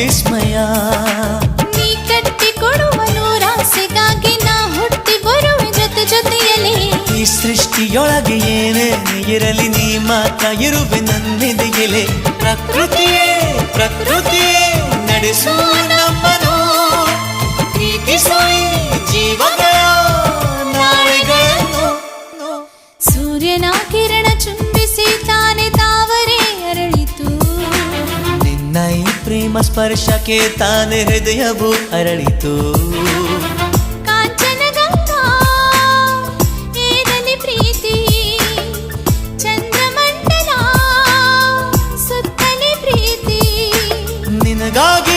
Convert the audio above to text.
ವಿಸ್ಮಯ. ನೀ ಕಟ್ಟಿಕೊಡುವ ನೂರಾಸೆಗಾಗಿ ನಾ ಹುಟ್ಟಿ ಬರುವೆ ಜೊತೆ ಜೊತೆಯಲಿ. ಈ ಸೃಷ್ಟಿಯೊಳಗೆ ಏನೇ ಇರಲಿ ನೀ ಮಾತ್ರ ಇರುವೆ ನನ್ನೆದೆಯಲೆ. ಪ್ರಕೃತಿಯೇ ಪ್ರಕೃತಿಯೇ ನಡೆಸು ನಮ್ಮನು, ಪ್ರೀತಿಸು ಈ ಜೀವಗಳ ನಾಳೆಗಳನ್ನು. ಸೂರ್ಯನ ಕಿರಣ ಚುಂಬಿಸಿ ತಾನೆ ತಾವರೆ ಅರಳಿತು. ನಿನ್ನ ಈ ಪ್ರೇಮ ಸ್ಪರ್ಶಕ್ಕೆ ತಾನೆ ಹೃದಯವು ಅರಳಿತು. ಕಾಂಚನಗಂಗಾ ಏರಲಿ ಪ್ರೀತಿ, ಚಂದ್ರಮಂಡಲ ಸುತ್ತಲಿ ಪ್ರೀತಿ. ನಿನಗಾಗಿ